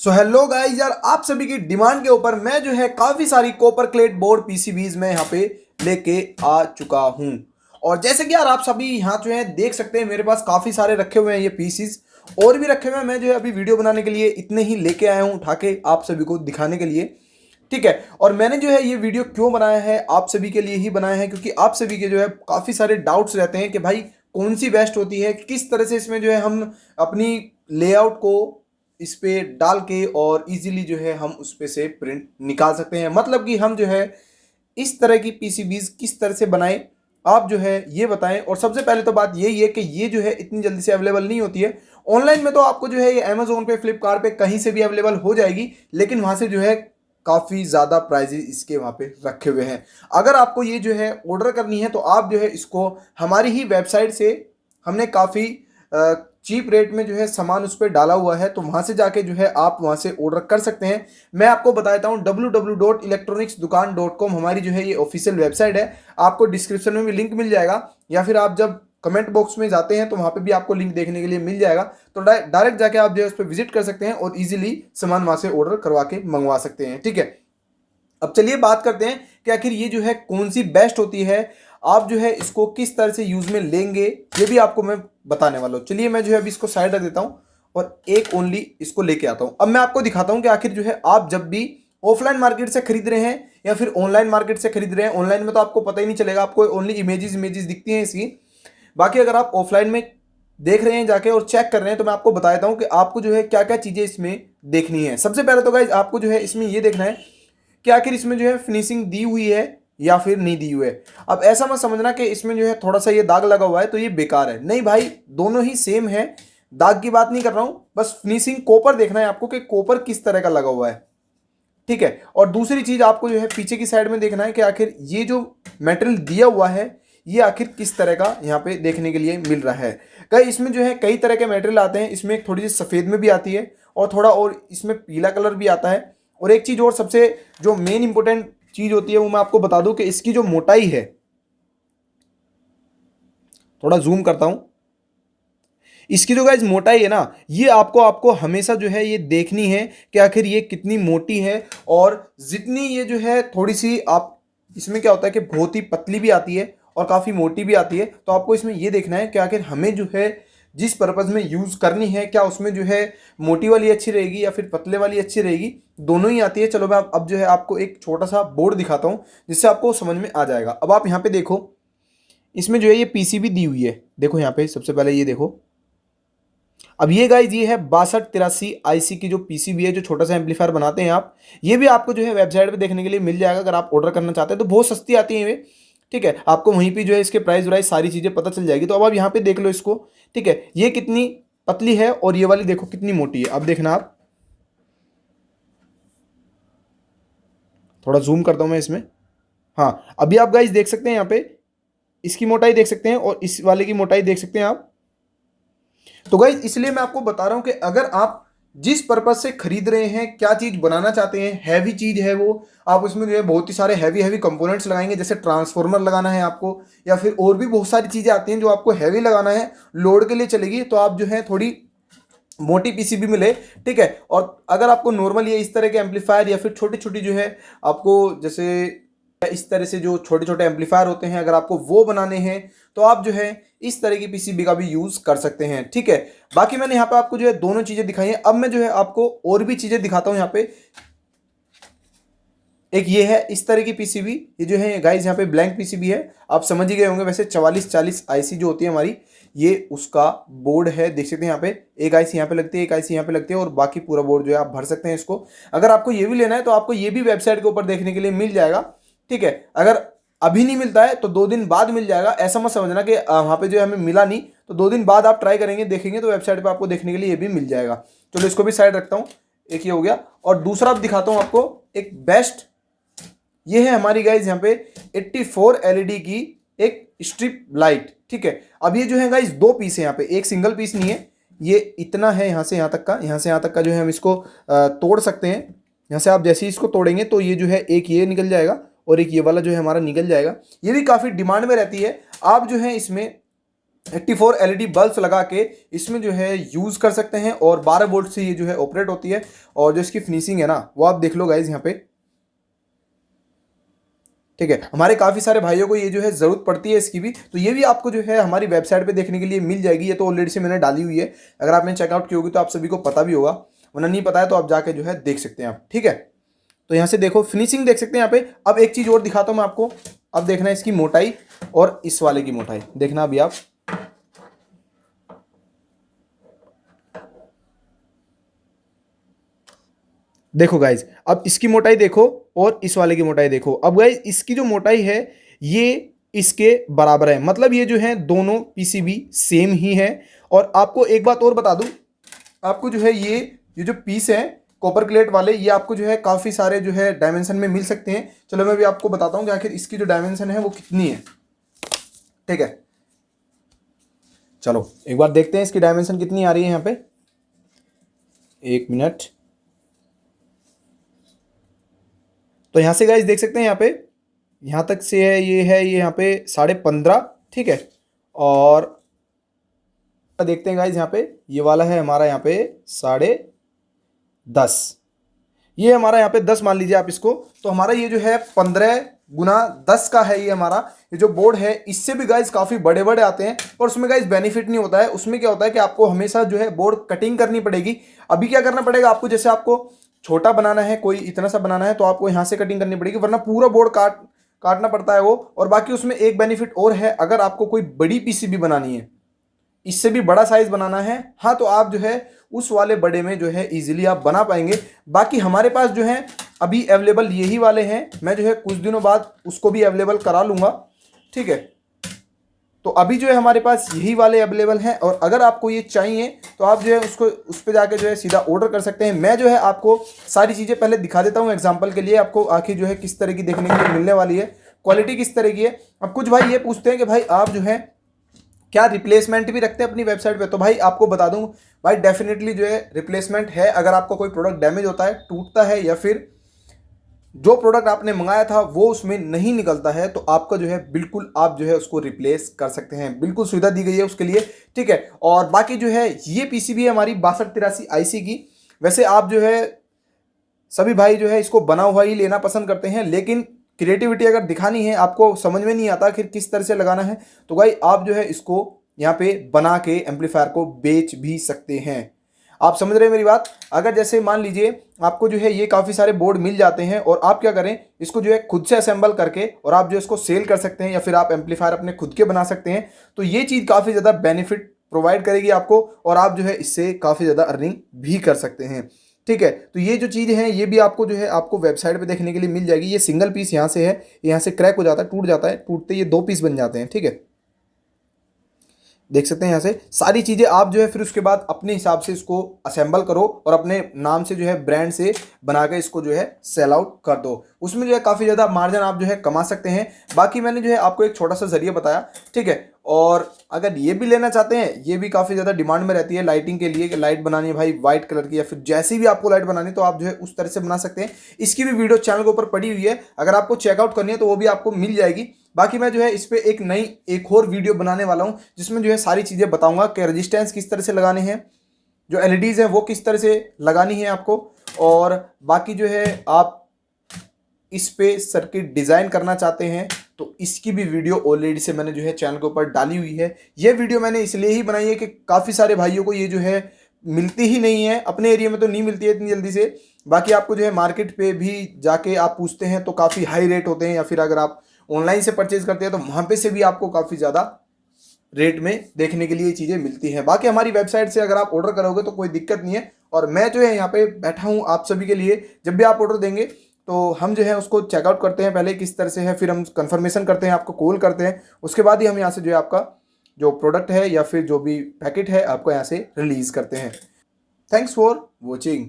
So hello guys यार, आप सभी की डिमांड के ऊपर मैं जो है काफ़ी सारी कॉपर क्लेट बोर्ड पीसीबीज में यहाँ पे लेके आ चुका हूँ। और जैसे कि यार आप सभी यहाँ जो है देख सकते हैं, मेरे पास काफ़ी सारे रखे हुए हैं ये पीसीज, और भी रखे हुए हैं। मैं जो है अभी वीडियो बनाने के लिए इतने ही लेके आया हूँ उठा के आप सभी को दिखाने के लिए। ठीक है, और मैंने जो है ये वीडियो क्यों बनाया है, आप सभी के लिए ही बनाया है, क्योंकि आप सभी के जो है काफ़ी सारे डाउट्स रहते हैं कि भाई कौन सी बेस्ट होती है, किस तरह से इसमें जो है हम अपनी लेआउट को इस पे डाल के और इजीली जो है हम उस पे से प्रिंट निकाल सकते हैं। मतलब कि हम जो है इस तरह की पीसीबीज किस तरह से बनाएं, आप जो है ये बताएं। और सबसे पहले तो बात यही है कि ये जो है इतनी जल्दी से अवेलेबल नहीं होती है ऑनलाइन में। तो आपको जो है ये अमेजोन पे, फ्लिपकार्ट पे कहीं से भी अवेलेबल हो जाएगी, लेकिन वहां से जो है काफ़ी ज़्यादा प्राइजेस इसके वहाँ पे रखे हुए हैं। अगर आपको ये जो है ऑर्डर करनी है तो आप जो है इसको हमारी ही वेबसाइट से, हमने काफ़ी चीप रेट में जो है सामान उस पर डाला हुआ है, तो वहाँ से जाके जो है आप वहाँ से ऑर्डर कर सकते हैं। मैं आपको बताता हूँ www.electronicsdukaan.com हमारी जो है ये ऑफिशियल वेबसाइट है। आपको डिस्क्रिप्शन में भी लिंक मिल जाएगा, या फिर आप जब कमेंट बॉक्स में जाते हैं तो वहाँ पे भी आपको लिंक देखने के लिए मिल जाएगा। तो डायरेक्ट जाके आप जो है उस पर विजिट कर सकते हैं और इजीली सामान वहाँ से ऑर्डर करवा के मंगवा सकते हैं। ठीक है, अब चलिए बात करते हैं कि आखिर ये जो है कौन सी बेस्ट होती है, आप जो है इसको किस तरह से यूज में लेंगे, ये भी आपको मैं बताने वाला हूँ। चलिए मैं जो है अभी इसको साइड रख देता हूँ और एक ओनली इसको लेके आता हूँ। अब मैं आपको दिखाता हूँ कि आखिर जो है आप जब भी ऑफलाइन मार्केट से खरीद रहे हैं या फिर ऑनलाइन मार्केट से खरीद रहे हैं, ऑनलाइन में तो आपको पता ही नहीं चलेगा, आपको ओनली इमेजेस इमेजेस दिखती हैं इसकी। बाकी अगर आप ऑफलाइन में देख रहे हैं जाके और चेक कर रहे हैं, तो मैं आपको बता देता हूँ कि आपको जो है क्या क्या चीज़ें इसमें देखनी है। सबसे पहले तो गाइज आपको जो है इसमें ये देखना है कि आखिर इसमें जो है फिनिशिंग दी हुई है या फिर नहीं दी हुई है। अब ऐसा मत समझना कि इसमें जो है थोड़ा सा ये दाग लगा हुआ है तो ये बेकार है, नहीं भाई, दोनों ही सेम है। दाग की बात नहीं कर रहा हूं, बस फिनिशिंग कॉपर देखना है आपको कि कॉपर किस तरह का लगा हुआ है। ठीक है, और दूसरी चीज आपको जो है पीछे की साइड में देखना है कि आखिर ये जो मेटेरियल दिया हुआ है ये आखिर किस तरह का यहाँ पे देखने के लिए मिल रहा है। कई इसमें जो है कई तरह के मेटेरियल आते हैं, इसमें एक थोड़ी सी सफ़ेद में भी आती है और थोड़ा और इसमें पीला कलर भी आता है। और एक चीज़ और सबसे जो मेन इंपॉर्टेंट चीज़ होती है वो मैं आपको बता दूं कि इसकी जो मोटाई है, थोड़ा जूम करता हूं, इसकी जो गाइज मोटाई है ना, ये आपको आपको हमेशा जो है ये देखनी है कि आखिर ये कितनी मोटी है। और जितनी ये जो है थोड़ी सी आप, इसमें क्या होता है कि बहुत ही पतली भी आती है और काफ़ी मोटी भी आती है, तो आपको इसमें ये देखना है कि आखिर हमें जो है जिस पर्पज़ में यूज़ करनी है, क्या उसमें जो है मोटी वाली अच्छी रहेगी या फिर पतले वाली अच्छी रहेगी, दोनों ही आती है। चलो मैं अब जो है आपको एक छोटा सा बोर्ड दिखाता हूँ जिससे आपको समझ में आ जाएगा। अब आप यहाँ पे देखो, इसमें जो है ये पीसीबी दी हुई है, देखो यहाँ पे सबसे पहले ये देखो। अब ये गाइज ये है 6283 आईसी की जो पीसीबी है, जो छोटा सा एम्पलीफायर बनाते हैं आप, ये भी आपको जो है वेबसाइट पे देखने के लिए मिल जाएगा। अगर आप ऑर्डर करना चाहते हैं तो बहुत सस्ती आती है ये। ठीक है, आपको वहीं पे जो है इसके प्राइस वाइस सारी चीज़ें पता चल जाएगी। तो अब आप यहाँ पे देख लो इसको। ठीक है, ये कितनी पतली है और ये वाली देखो कितनी मोटी है। अब देखना आप, थोड़ा जूम करता हूँ मैं इसमें। हाँ, अभी आप गाइज देख सकते हैं यहाँ पे इसकी मोटाई देख सकते हैं और इस वाले की मोटाई देख सकते हैं आप। तो गाइज इसलिए मैं आपको बता रहा हूं कि अगर आप जिस पर्पज से खरीद रहे हैं, क्या चीज बनाना चाहते हैं, हैवी चीज है वो, आप उसमें जो है बहुत ही सारे हैवी हैवी कंपोनेंट्स लगाएंगे, जैसे ट्रांसफॉर्मर लगाना है आपको, या फिर और भी बहुत सारी चीजें आती हैं जो आपको हैवी लगाना है, लोड के लिए चलेगी, तो आप जो है थोड़ी मोटी पीसीबी मिले। ठीक है, और अगर आपको नॉर्मल ये इस तरह के एम्पलीफायर या फिर छोटी छोटी जो है आपको जैसे इस तरह से जो छोटे छोटे एम्पलीफायर होते हैं, अगर आपको वो बनाने हैं तो आप जो है इस तरह की पीसीबी का भी यूज कर सकते हैं। ठीक है, बाकी मैंने यहाँ पे आपको जो है दोनों चीजें दिखाई हैं। अब मैं जो है आपको और भी चीजें दिखाता हूँ। यहाँ पे एक ये है इस तरह की पीसीबी, ये जो है गाइस यहाँ पे ब्लैंक पीसीबी है, आप समझ ही गए होंगे। वैसे 4440 आईसी जो होती है हमारी, ये उसका बोर्ड है, देख सकते हैं यहाँ पे एक आईसी यहाँ पे लगती है, एक आईसी यहाँ पे लगती है, और बाकी पूरा बोर्ड जो है आप भर सकते हैं इसको। अगर आपको ये भी लेना है तो आपको ये भी वेबसाइट के ऊपर देखने के लिए मिल जाएगा। ठीक है, अगर अभी नहीं मिलता है तो 2 दिन बाद मिल जाएगा। ऐसा मत समझना कि वहाँ पे जो हमें मिला नहीं, तो 2 दिन बाद आप ट्राई करेंगे, देखेंगे तो वेबसाइट पे आपको देखने के लिए ये भी मिल जाएगा। चलो इसको भी साइड रखता हूँ, एक ये हो गया। और दूसरा अब दिखाता हूँ आपको एक बेस्ट, ये है हमारी गाइज यहाँ पे 84 एलईडी की एक स्ट्रिप लाइट। ठीक है, अब ये जो है गाइज 2 पीस है यहाँ पे, एक सिंगल पीस नहीं है, ये इतना है यहाँ से यहाँ तक का, यहाँ से यहाँ तक का जो है हम इसको तोड़ सकते हैं। यहाँ से आप जैसे ही इसको तोड़ेंगे तो ये जो है एक ये निकल जाएगा और एक ये वाला जो है हमारा निकल जाएगा। ये भी काफ़ी डिमांड में रहती है। आप जो है इसमें 84 एलईडी बल्ब्स लगा के इसमें जो है यूज़ कर सकते हैं और 12 वोल्ट से ये जो है ऑपरेट होती है। और जो इसकी फिनिशिंग है ना वो आप देख लो गाइज यहाँ पे, ठीक है। हमारे काफ़ी सारे भाइयों को ये जो है ज़रूरत पड़ती है इसकी भी, तो ये भी आपको जो है हमारी वेबसाइट पे देखने के लिए मिल जाएगी। ये तो ऑलरेडी से मैंने डाली हुई है, अगर आपने चेकआउट की होगी तो आप सभी को पता भी होगा, वरना नहीं पता है तो आप जाके जो है देख सकते हैं आप, ठीक है। तो यहाँ से देखो फिनिशिंग देख सकते हैं यहाँ पे। अब एक चीज़ और दिखाता हूँ मैं आपको, अब देखना है इसकी मोटाई और इस वाले की मोटाई देखना अभी आप। देखो गाइज, अब इसकी मोटाई देखो और इस वाले की मोटाई देखो। अब गाइज इसकी जो मोटाई है ये इसके बराबर है, मतलब ये जो है दोनों पीसीबी सेम ही है। और आपको एक बात और बता दूं, आपको जो है ये जो पीस है कॉपर क्लेट वाले, ये आपको जो है काफ़ी सारे जो है डायमेंशन में मिल सकते हैं। चलो मैं भी आपको बताता हूँ कि आखिर इसकी जो डायमेंशन है वो कितनी है, ठीक है। चलो एक बार देखते हैं इसकी डायमेंशन कितनी आ रही है यहाँ पे, एक मिनट। तो यहाँ से गाइस देख सकते हैं यहाँ पे, यहाँ तक से है ये यहाँ पे 15.5, ठीक है। और देखते हैं गाइस यहाँ पे, ये वाला है हमारा यहाँ पे 10.5, ये हमारा यहाँ पे 10 मान लीजिए आप इसको। तो हमारा ये जो है 15x10 का है ये हमारा ये जो बोर्ड है। इससे भी गाइज काफ़ी बड़े बड़े आते हैं और उसमें गाइज बेनिफिट नहीं होता है। उसमें क्या होता है कि आपको हमेशा जो है बोर्ड कटिंग करनी पड़ेगी। अभी क्या करना पड़ेगा आपको, जैसे आपको छोटा बनाना है, कोई इतना सा बनाना है तो आपको यहाँ से कटिंग करनी पड़ेगी, वरना पूरा बोर्ड काटना पड़ता है वो। और बाकी उसमें एक बेनिफिट और है, अगर आपको कोई बड़ी पीसीबी बनानी है, इससे भी बड़ा साइज बनाना है, हाँ, तो आप जो है उस वाले बड़े में जो है इजीली आप बना पाएंगे। बाकी हमारे पास जो है अभी अवेलेबल यही वाले हैं, मैं जो है कुछ दिनों बाद उसको भी अवेलेबल करा लूँगा, ठीक है। तो अभी जो है हमारे पास यही वाले अवेलेबल हैं, और अगर आपको ये चाहिए तो आप जो है उसको उस पर जाके जो है सीधा ऑर्डर कर सकते हैं। मैं जो है आपको सारी चीज़ें पहले दिखा देता हूँ एग्जांपल के लिए, आपको आखिर जो है किस तरह की देखने के लिए मिलने वाली है, क्वालिटी किस तरह की है। अब कुछ भाई ये पूछते हैं कि भाई आप जो है क्या रिप्लेसमेंट भी रखते हैं अपनी वेबसाइट पे, तो भाई आपको बता दूं भाई डेफिनेटली जो है रिप्लेसमेंट है। अगर आपका कोई प्रोडक्ट डैमेज होता है, टूटता है, या फिर जो प्रोडक्ट आपने मंगाया था वो उसमें नहीं निकलता है, तो आपका जो है बिल्कुल आप जो है उसको रिप्लेस कर सकते हैं, बिल्कुल सुविधा दी गई है उसके लिए, ठीक है। और बाकी जो है ये पीसीबी है हमारी 6283 आईसी की। वैसे आप जो है सभी भाई जो है इसको बना हुआ ही लेना पसंद करते हैं, लेकिन क्रिएटिविटी अगर दिखानी है, आपको समझ में नहीं आता आखिर किस तरह से लगाना है, तो भाई आप जो है इसको यहाँ पे बना के एम्पलीफायर को बेच भी सकते हैं। आप समझ रहे हैं मेरी बात। अगर जैसे मान लीजिए आपको जो है ये काफ़ी सारे बोर्ड मिल जाते हैं और आप क्या करें, इसको जो है खुद से असेंबल करके और आप जो इसको सेल कर सकते हैं, या फिर आप एम्पलीफायर अपने खुद के बना सकते हैं। तो ये चीज़ काफ़ी ज़्यादा बेनिफिट प्रोवाइड करेगी आपको, और आप जो है इससे काफ़ी ज़्यादा अर्निंग भी कर सकते हैं, ठीक है। तो ये जो चीज़ है ये भी आपको जो है आपको वेबसाइट पे देखने के लिए मिल जाएगी। ये सिंगल पीस यहाँ से है, यहाँ से क्रैक हो जाता है, टूट जाता है, टूटते ये 2 पीस बन जाते हैं, ठीक है। देख सकते हैं यहाँ से सारी चीज़ें आप जो है फिर उसके बाद अपने हिसाब से इसको असेंबल करो और अपने नाम से जो है ब्रांड से बना के इसको जो है सेल आउट कर दो। उसमें जो है काफ़ी ज़्यादा मार्जिन आप जो है कमा सकते हैं। बाकी मैंने जो है आपको एक छोटा सा जरिया बताया, ठीक है। और अगर ये भी लेना चाहते हैं, ये भी काफ़ी ज़्यादा डिमांड में रहती है लाइटिंग के लिए, कि लाइट बनानी है भाई वाइट कलर की, या फिर जैसी भी आपको लाइट बनानी तो आप जो है उस तरह से बना सकते हैं। इसकी भी वीडियो चैनल के ऊपर पड़ी हुई है, अगर आपको चेकआउट करनी है तो वो भी आपको मिल जाएगी। बाकी मैं जो है इस पर एक और वीडियो बनाने वाला हूँ, जिसमें जो है सारी चीज़ें बताऊंगा कि रेजिस्टेंस किस तरह से लगाने हैं, जो एलईडीज़ हैं वो किस तरह से लगानी है आपको, और बाकी जो है आप इस पे सर्किट डिज़ाइन करना चाहते हैं तो इसकी भी वीडियो ऑलरेडी से मैंने जो है चैनल के ऊपर डाली हुई है। ये वीडियो मैंने इसलिए ही बनाई है कि काफ़ी सारे भाइयों को ये जो है मिलती ही नहीं है, अपने एरिया में तो नहीं मिलती है इतनी जल्दी से। बाकी आपको जो है मार्केट पे भी जाके आप पूछते हैं तो काफ़ी हाई रेट होते हैं, या फिर अगर आप ऑनलाइन से परचेज करते हैं तो वहाँ पे से भी आपको काफ़ी ज़्यादा रेट में देखने के लिए चीज़ें मिलती हैं। बाकी हमारी वेबसाइट से अगर आप ऑर्डर करोगे तो कोई दिक्कत नहीं है, और मैं जो है यहाँ पे बैठा हूँ आप सभी के लिए। जब भी आप ऑर्डर देंगे तो हम जो है उसको चेकआउट करते हैं पहले किस तरह से है, फिर हम कंफर्मेशन करते हैं, आपको कॉल करते हैं, उसके बाद ही हम यहाँ से जो है आपका जो प्रोडक्ट है या फिर जो भी पैकेट है आपको यहाँ से रिलीज़ करते हैं। Thanks for watching.